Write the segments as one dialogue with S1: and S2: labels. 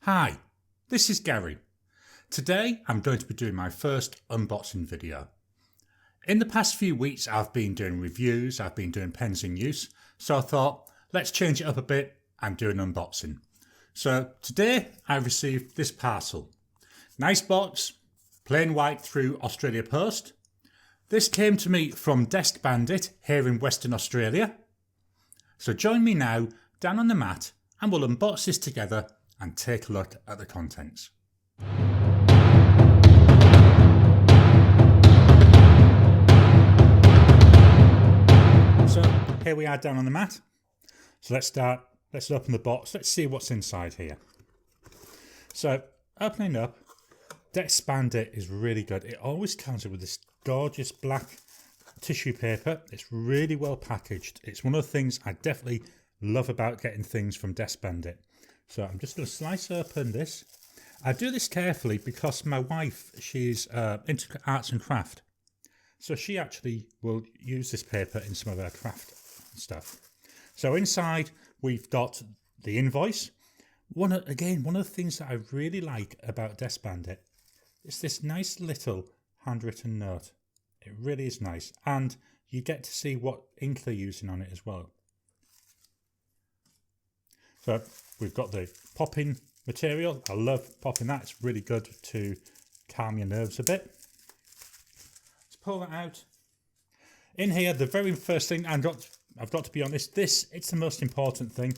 S1: Hi, this is Gary. Today I'm going to be doing my first unboxing video. In the past few weeks I've been doing reviews, I've been doing pens in use, so I thought let's change it up a bit and do an unboxing. So today I received this parcel. Nice box, plain white through Australia Post. This came to me from Deskbandit here in Western Australia. So join me now down on the mat and we'll unbox this together and take a look at the contents. So here we are down on the mat. So let's open the box, let's see what's inside here. So opening up, Deskbandit is really good. It always comes with this gorgeous black tissue paper. It's really well packaged. It's one of the things I definitely love about getting things from Deskbandit. So I'm just going to slice open this. I do this carefully because my wife, she's into arts and craft. So she actually will use this paper in some of her craft stuff. So inside we've got the invoice. One of the things that I really like about Deskbandit is this nice little handwritten note. It really is nice. And you get to see what ink they're using on it as well. So we've got the popping material. I love popping that. It's really good to calm your nerves a bit. Let's pull that out. In here, the very first thing, I've got to be honest, it's the most important thing.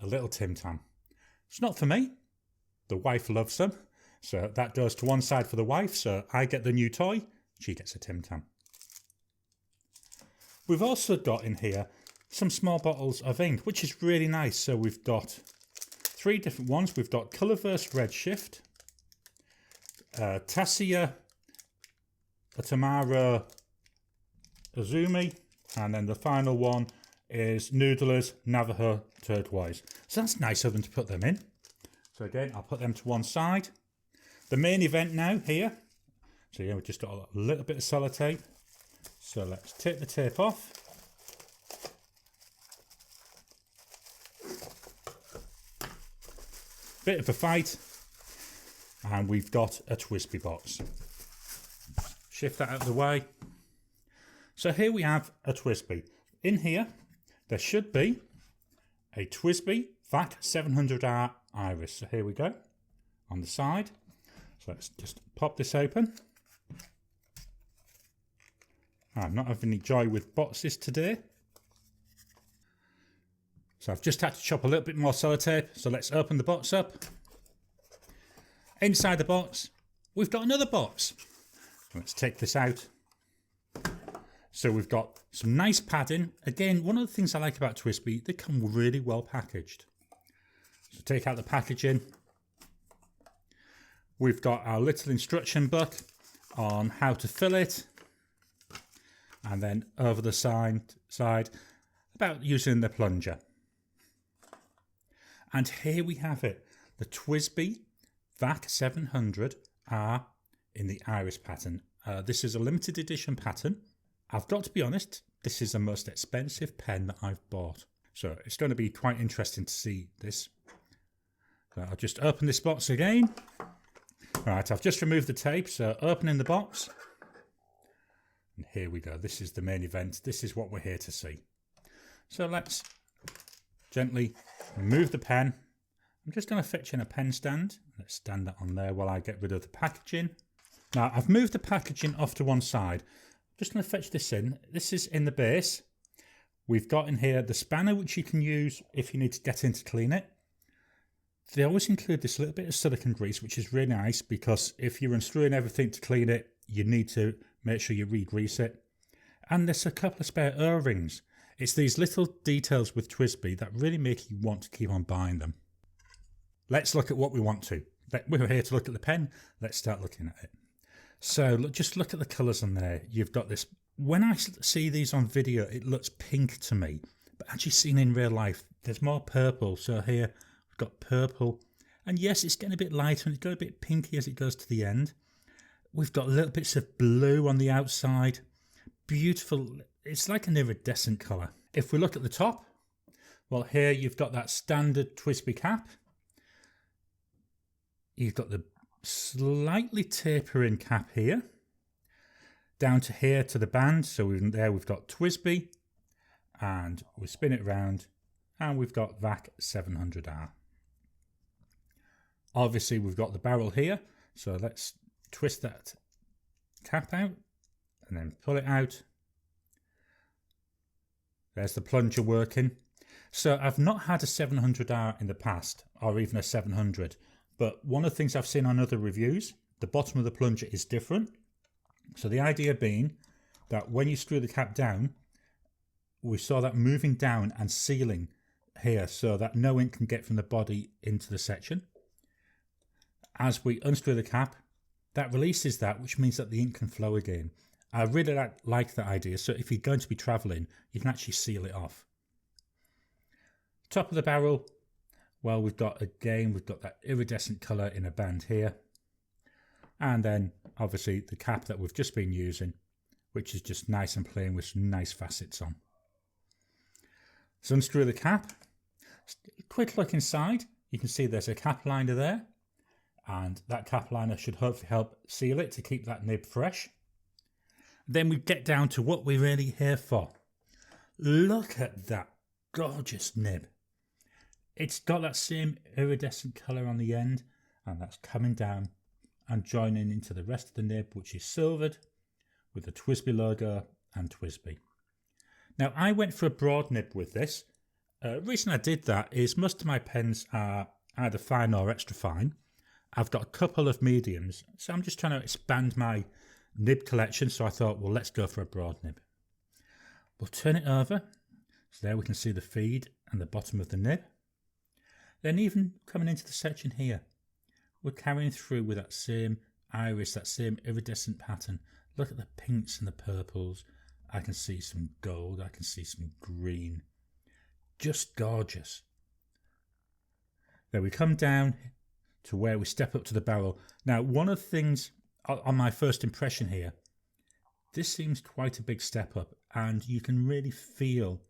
S1: A little Tim Tam. It's not for me. The wife loves them. So that goes to one side for the wife. So I get the new toy. She gets a Tim Tam. We've also got in here some small bottles of ink, which is really nice. So we've got 3 different ones. We've got Colourverse Redshift, Tassia, Tamara Azumi, and then the final one is Noodler's Navajo Turquoise. So that's nice of them to put them in. So again, I'll put them to one side. The main event now here. So yeah, we've just got a little bit of sellotape. So let's take the tape off. Bit of a fight, and we've got a TWSBI box. Shift that out of the way. So here we have a TWSBI. In here, there should be a TWSBI Vac700R Iris. So here we go, on the side. So let's just pop this open. I'm not having any joy with boxes today. So I've just had to chop a little bit more sellotape. So let's open the box up. Inside the box, we've got another box. Let's take this out. So we've got some nice padding. Again, one of the things I like about TWSBI, they come really well packaged. So take out the packaging. We've got our little instruction book on how to fill it. And then over the side about using the plunger. And here we have it, the TWSBI Vac700R in the Iris pattern. This is a limited edition pattern. I've got to be honest, this is the most expensive pen that I've bought. So it's going to be quite interesting to see this. So I'll just open this box again. Right, I've just removed the tape, so opening the box. And here we go, this is the main event. This is what we're here to see. So let's gently remove the pen. I'm just going to fetch in a pen stand. Let's stand that on there while I get rid of the packaging. Now I've moved the packaging off to one side. I'm just going to fetch this in. This is in the base. We've got in here the spanner which you can use if you need to get in to clean it. They always include this little bit of silicone grease, which is really nice because if you're unscrewing everything to clean it, you need to make sure you re-grease it. And there's a couple of spare O-rings. It's these little details with TWSBI that really make you want to keep on buying them. Let's look at what we want to. We're here to look at the pen. Let's start looking at it. So just look at the colours on there. You've got this. When I see these on video, it looks pink to me. But actually seen in real life, there's more purple. So here we've got purple. And yes, it's getting a bit lighter and it's got a bit pinky as it goes to the end. We've got little bits of blue on the outside. Beautiful. It's like an iridescent colour. If we look at the top, well, here you've got that standard TWSBI cap. You've got the slightly tapering cap here, down to here to the band. So we've got TWSBI, and we spin it around, and we've got Vac700R. Obviously, we've got the barrel here, so let's twist that cap out and then pull it out. There's the plunger working. So I've not had a 700R in the past, or even a 700, but one of the things I've seen on other reviews, the bottom of the plunger is different. So the idea being that when you screw the cap down, we saw that moving down and sealing here so that no ink can get from the body into the section. As we unscrew the cap, that releases that, which means that the ink can flow again. I really like that idea, so if you're going to be travelling, you can actually seal it off. Top of the barrel, well, we've got that iridescent colour in a band here. And then, obviously, the cap that we've just been using, which is just nice and plain with some nice facets on. So unscrew the cap. Quick look inside. You can see there's a cap liner there. And that cap liner should hopefully help seal it to keep that nib fresh. Then we get down to what we're really here for. Look at that gorgeous nib. It's got that same iridescent colour on the end, and that's coming down and joining into the rest of the nib, which is silvered with the TWSBI logo and TWSBI. Now, I went for a broad nib with this. The reason I did that is most of my pens are either fine or extra fine. I've got a couple of mediums, so I'm just trying to expand my nib collection, so I thought, well, let's go for a broad nib. We'll turn it over, so there we can see the feed and the bottom of the nib. Then even coming into the section here, we're carrying through with that same iris, that same iridescent pattern. Look at the pinks and the purples. I can see some gold, I can see some green. Just gorgeous. Then we come down to where we step up to the barrel. Now, one of the things on my first impression here, this seems quite a big step up, and you can really feel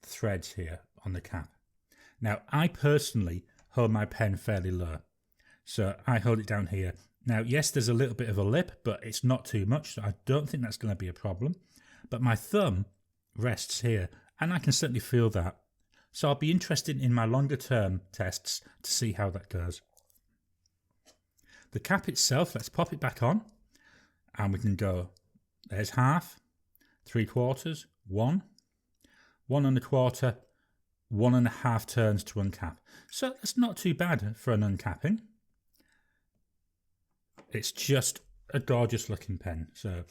S1: the threads here on the cap. Now, I personally hold my pen fairly low, so I hold it down here. Now, yes, there's a little bit of a lip, but it's not too much, so I don't think that's going to be a problem. But my thumb rests here, and I can certainly feel that. So I'll be interested in my longer term tests to see how that goes. The cap itself, let's pop it back on, and we can go, there's half, 3/4, 1, 1 1/4, 1 1/2 turns to uncap. So that's not too bad for an uncapping. It's just a gorgeous looking pen. So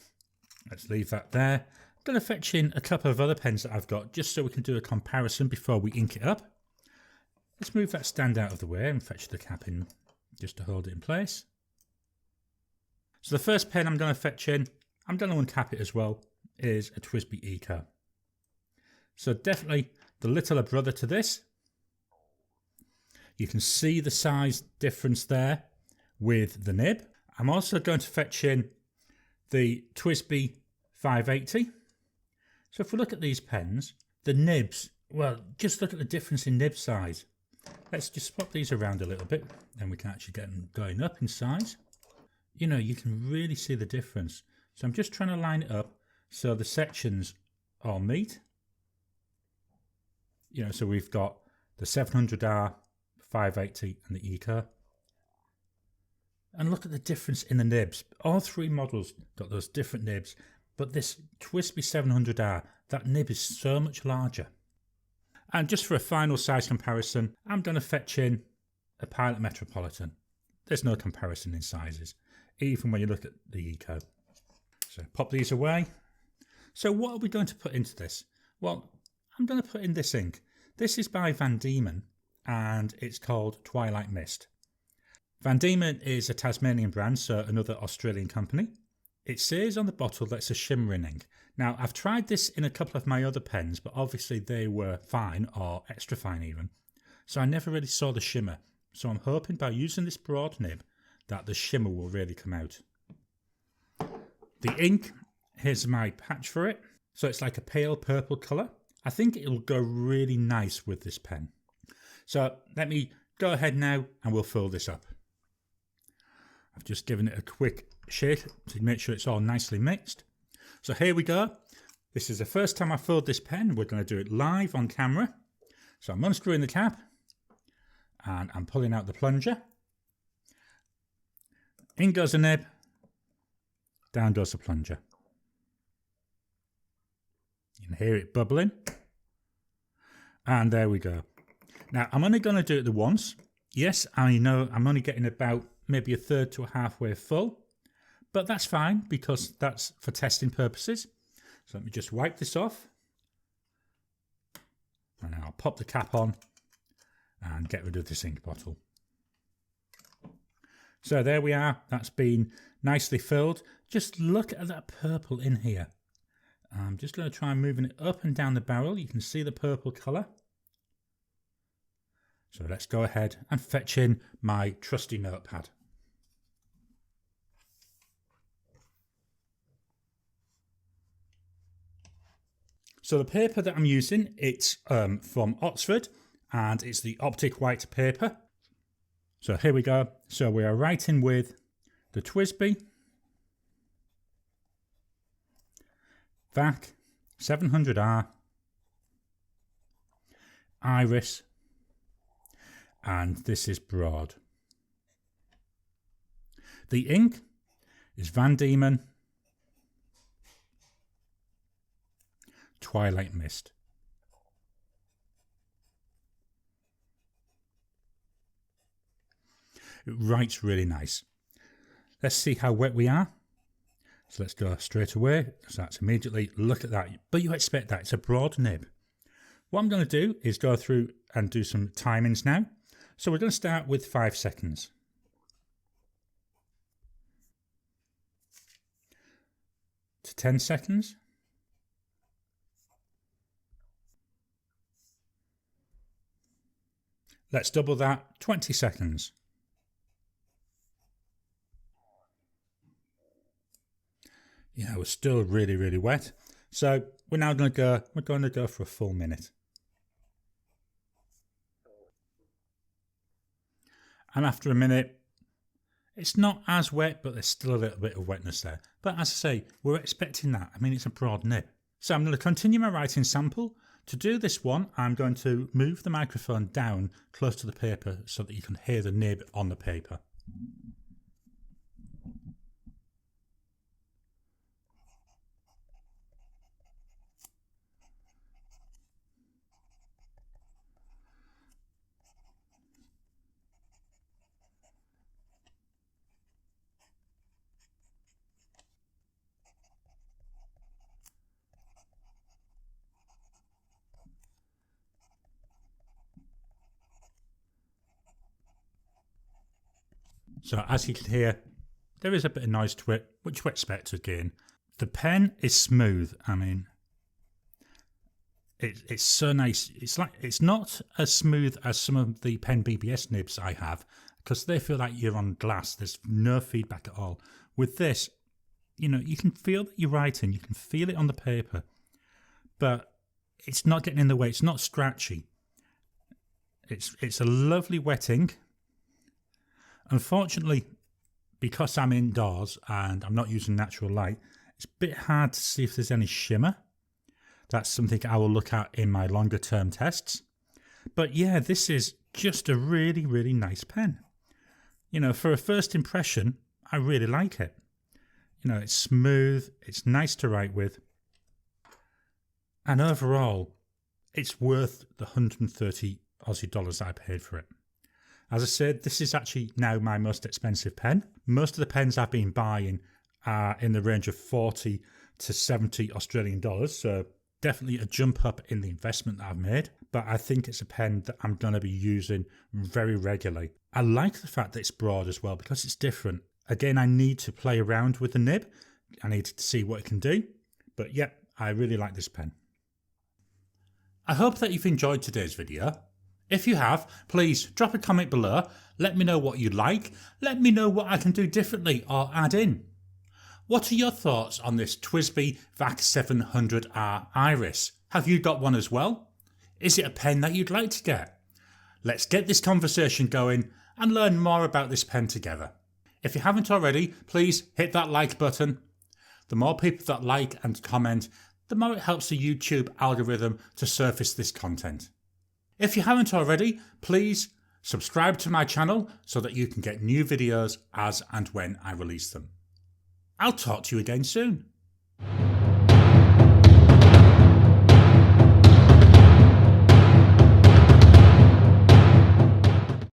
S1: let's leave that there. I'm going to fetch in a couple of other pens that I've got just so we can do a comparison before we ink it up. Let's move that stand out of the way and fetch the cap in just to hold it in place. So the first pen I'm going to fetch in, I'm going to uncap it as well, is a TWSBI Eco. So definitely the littler brother to this. You can see the size difference there with the nib. I'm also going to fetch in the TWSBI 580. So if we look at these pens, the nibs, well, just look at the difference in nib size. Let's just swap these around a little bit, then we can actually get them going up in size. You know, you can really see the difference. So I'm just trying to line it up so the sections all meet. You know, so we've got the 700R, 580 and the Eco. And look at the difference in the nibs. All three models got those different nibs, but this TWSBI 700R, that nib is so much larger. And just for a final size comparison, I'm going to fetch in a Pilot Metropolitan. There's no comparison in sizes, even when you look at the Eco. So pop these away. So what are we going to put into this? Well, I'm going to put in this ink. This is by Van Diemen, and it's called Twilight Mist. Van Diemen is a Tasmanian brand, so another Australian company. It says on the bottle that it's a shimmering ink. Now, I've tried this in a couple of my other pens, but obviously they were fine or extra fine even. So I never really saw the shimmer. So I'm hoping by using this broad nib that the shimmer will really come out. The ink, here's my patch for it. So it's like a pale purple colour. I think it'll go really nice with this pen. So let me go ahead now and we'll fill this up. I've just given it a quick shake to make sure it's all nicely mixed. So here we go. This is the first time I filled this pen. We're going to do it live on camera. So I'm unscrewing the cap and I'm pulling out the plunger. In goes the nib, down goes the plunger. You can hear it bubbling. And there we go. Now I'm only going to do it the once. Yes, I know I'm only getting about maybe a third to a halfway full, but that's fine because that's for testing purposes. So let me just wipe this off. And I'll pop the cap on and get rid of this ink bottle. So there we are. That's been nicely filled. Just look at that purple in here. I'm just going to try moving it up and down the barrel. You can see the purple colour. So let's go ahead and fetch in my trusty notepad. So the paper that I'm using, it's from Oxford and it's the Optic White paper. So here we go. So we are writing with the TWSBI Vac700R Iris, and this is broad. The ink is Diemans Twilight Mist. It writes really nice. Let's see how wet we are. So let's go straight away. So that's immediately, look at that. But you expect that, it's a broad nib. What I'm going to do is go through and do some timings now. So we're going to start with 5 seconds. To 10 seconds. Let's double that, 20 seconds. Yeah, we're still really, really wet. So we're now going to go for a full minute. And after a minute, it's not as wet, but there's still a little bit of wetness there. But as I say, we're expecting that. I mean, it's a broad nib. So I'm going to continue my writing sample. To do this one, I'm going to move the microphone down close to the paper so that you can hear the nib on the paper. So as you can hear, there is a bit of noise to it, which you expect again. The pen is smooth. I mean, it's so nice. It's not as smooth as some of the pen BBS nibs I have, because they feel like you're on glass. There's no feedback at all. With this, you know, you can feel that you're writing. You can feel it on the paper, but it's not getting in the way. It's not scratchy. It's a lovely wetting. Unfortunately, because I'm indoors and I'm not using natural light, it's a bit hard to see if there's any shimmer. That's something I will look at in my longer term tests. But yeah, this is just a really, really nice pen. You know, for a first impression, I really like it. You know, it's smooth, it's nice to write with. And overall, it's worth the 130 Aussie dollars I paid for it. As I said, this is actually now my most expensive pen. Most of the pens I've been buying are in the range of 40 to 70 Australian dollars. So definitely a jump up in the investment that I've made. But I think it's a pen that I'm going to be using very regularly. I like the fact that it's broad as well because it's different. Again, I need to play around with the nib. I need to see what it can do. But yeah, I really like this pen. I hope that you've enjoyed today's video. If you have, please drop a comment below, let me know what you like, let me know what I can do differently or add in. What are your thoughts on this TWSBI Vac700R Iris? Have you got one as well? Is it a pen that you'd like to get? Let's get this conversation going and learn more about this pen together. If you haven't already, please hit that like button. The more people that like and comment, the more it helps the YouTube algorithm to surface this content. If you haven't already, please subscribe to my channel so that you can get new videos as and when I release them. I'll talk to you again soon.